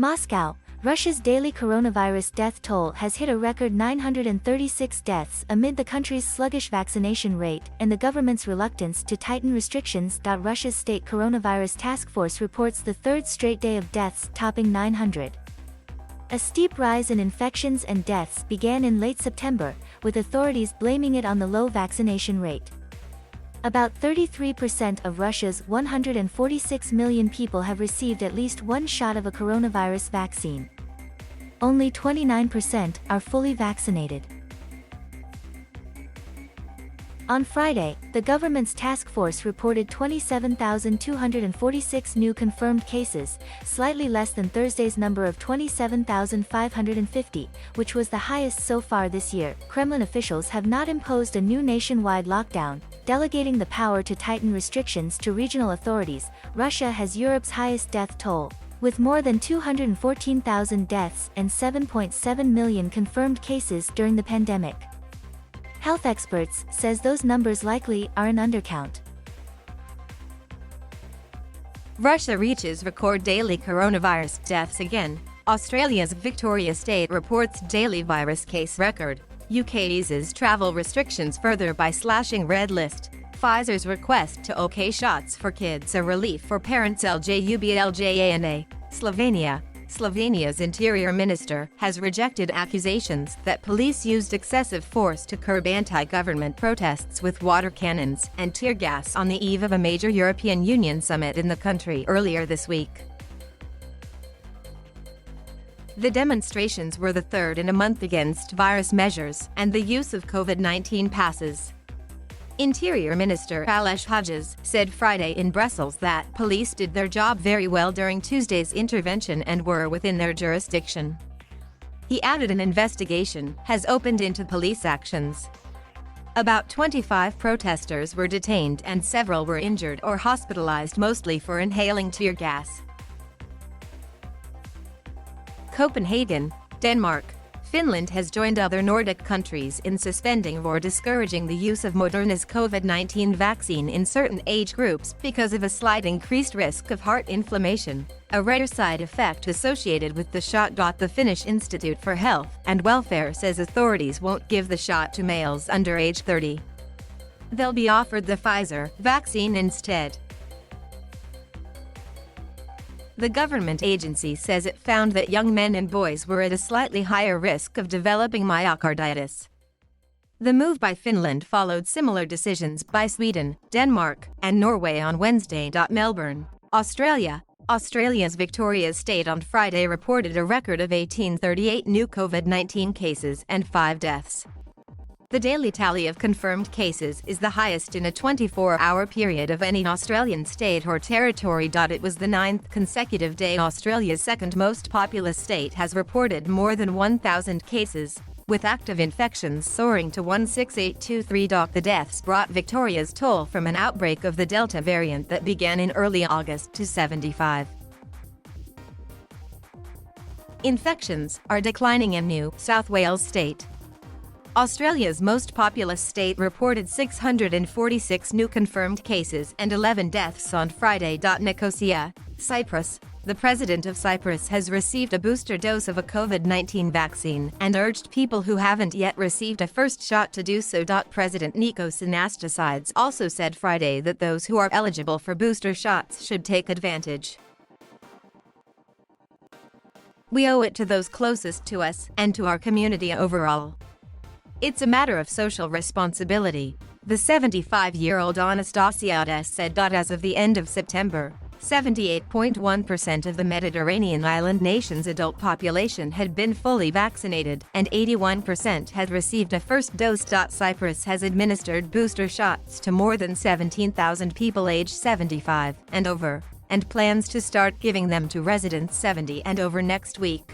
Moscow, Russia's daily coronavirus death toll has hit a record 936 deaths amid the country's sluggish vaccination rate and the government's reluctance to tighten restrictions. Russia's state coronavirus task force reports the third straight day of deaths topping 900. A steep rise in infections and deaths began in late September, with authorities blaming it on the low vaccination rate. About 33% of Russia's 146 million people have received at least one shot of a coronavirus vaccine. Only 29% are fully vaccinated. On Friday, the government's task force reported 27,246 new confirmed cases, slightly less than Thursday's number of 27,550, which was the highest so far this year. Kremlin officials have not imposed a new nationwide lockdown, delegating the power to tighten restrictions to regional authorities. Russia has Europe's highest death toll, with more than 214,000 deaths and 7.7 million confirmed cases during the pandemic. Health experts says those numbers likely are an undercount. Russia reaches record daily coronavirus deaths again. Australia's Victoria state reports daily virus case record. UK eases travel restrictions further by slashing red list. Pfizer's request to OK shots for kids a relief for parents. LJUBLJANA. Slovenia's interior minister has rejected accusations that police used excessive force to curb anti-government protests with water cannons and tear gas on the eve of a major European Union summit in the country earlier this week. The demonstrations were the third in a month against virus measures and the use of COVID-19 passes. Interior Minister Aleš Hodges said Friday in Brussels that police did their job very well during Tuesday's intervention and were within their jurisdiction. He added an investigation has opened into police actions. About 25 protesters were detained and several were injured or hospitalized, mostly for inhaling tear gas. Copenhagen, Denmark. Finland has joined other Nordic countries in suspending or discouraging the use of Moderna's COVID-19 vaccine in certain age groups because of a slight increased risk of heart inflammation, a rare side effect associated with the shot. The Finnish Institute for Health and Welfare says authorities won't give the shot to males under age 30. They'll be offered the Pfizer vaccine instead. The government agency says it found that young men and boys were at a slightly higher risk of developing myocarditis. The move by Finland followed similar decisions by Sweden, Denmark, and Norway on Wednesday. Melbourne, Australia. Australia's Victoria state on Friday reported a record of 1,838 new COVID-19 cases and 5 deaths. The daily tally of confirmed cases is the highest in a 24-hour period of any Australian state or territory. It was the 9th consecutive day Australia's second most populous state has reported more than 1,000 cases, with active infections soaring to 16823. The deaths brought Victoria's toll from an outbreak of the Delta variant that began in early August to 75. Infections are declining in New South Wales state. Australia's most populous state reported 646 new confirmed cases and 11 deaths on Friday. Nicosia, Cyprus. The president of Cyprus has received a booster dose of a COVID-19 vaccine and urged people who haven't yet received a first shot to do so. President Nikos Anastasiades also said Friday that those who are eligible for booster shots should take advantage. We owe it to those closest to us and to our community overall. It's a matter of social responsibility, the 75-year-old Anastasiades said. As of the end of September, 78.1% of the Mediterranean island nation's adult population had been fully vaccinated, and 81% had received a first dose. Cyprus has administered booster shots to more than 17,000 people aged 75 and over, and plans to start giving them to residents 70 and over next week.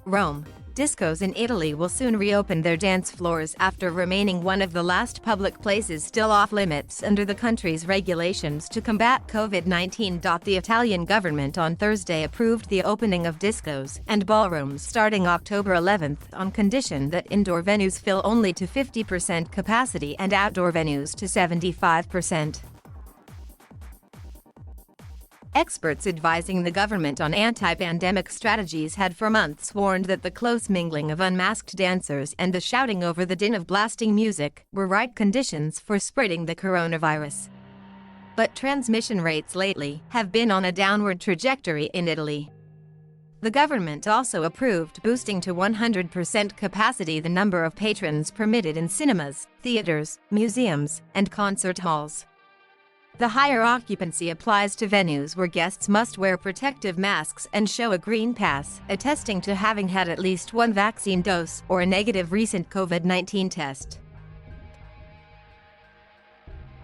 Rome. Discos in Italy will soon reopen their dance floors after remaining one of the last public places still off-limits under the country's regulations to combat COVID-19. The Italian government on Thursday approved the opening of discos and ballrooms starting October 11th on condition that indoor venues fill only to 50% capacity and outdoor venues to 75%. Experts advising the government on anti-pandemic strategies had for months warned that the close mingling of unmasked dancers and the shouting over the din of blasting music were right conditions for spreading the coronavirus. But transmission rates lately have been on a downward trajectory in Italy. The government also approved boosting to 100% capacity the number of patrons permitted in cinemas, theaters, museums, and concert halls. The higher occupancy applies to venues where guests must wear protective masks and show a green pass, attesting to having had at least one vaccine dose or a negative recent COVID-19 test.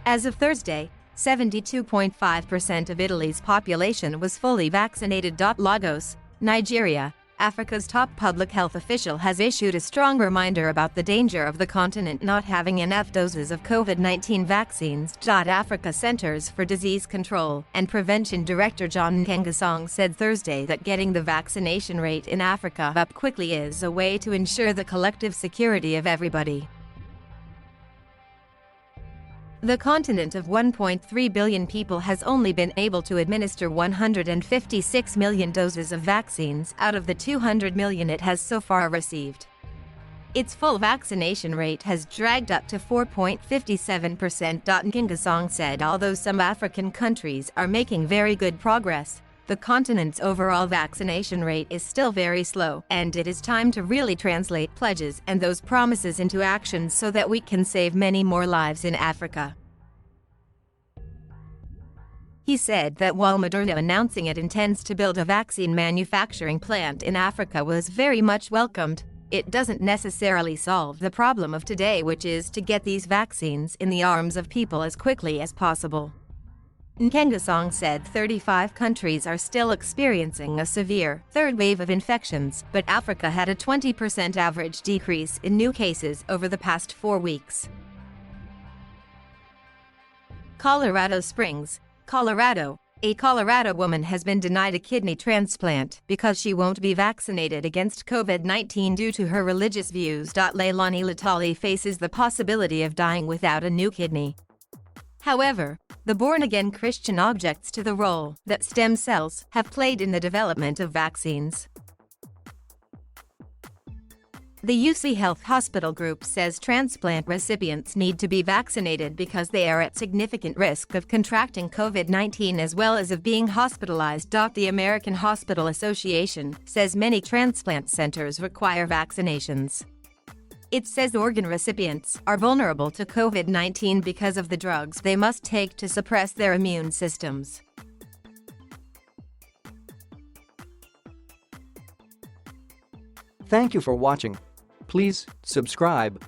As of Thursday, 72.5% of Italy's population was fully vaccinated. Lagos, Nigeria, Africa's top public health official, has issued a strong reminder about the danger of the continent not having enough doses of COVID-19 vaccines. Africa Centers for Disease Control and Prevention Director John Nkengasong said Thursday that getting the vaccination rate in Africa up quickly is a way to ensure the collective security of everybody. The continent of 1.3 billion people has only been able to administer 156 million doses of vaccines out of the 200 million it has so far received. Its full vaccination rate has dragged up to 4.57%. Nkengasong said although some African countries are making very good progress, the continent's overall vaccination rate is still very slow, and it is time to really translate pledges and those promises into action so that we can save many more lives in Africa. He said that while Moderna announcing it intends to build a vaccine manufacturing plant in Africa was very much welcomed, it doesn't necessarily solve the problem of today, which is to get these vaccines in the arms of people as quickly as possible. Nkengasong said 35 countries are still experiencing a severe third wave of infections, but Africa had a 20% average decrease in new cases over the past 4 weeks. Colorado Springs, Colorado. A Colorado woman has been denied a kidney transplant because she won't be vaccinated against COVID-19 due to her religious views. Leilani Latali faces the possibility of dying without a new kidney. However, the born-again Christian objects to the role that stem cells have played in the development of vaccines. The UC Health Hospital Group says transplant recipients need to be vaccinated because they are at significant risk of contracting COVID-19 as well as of being hospitalized. The American Hospital Association says many transplant centers require vaccinations. It says organ recipients are vulnerable to COVID-19 because of the drugs they must take to suppress their immune systems. Thank you for watching. Please subscribe,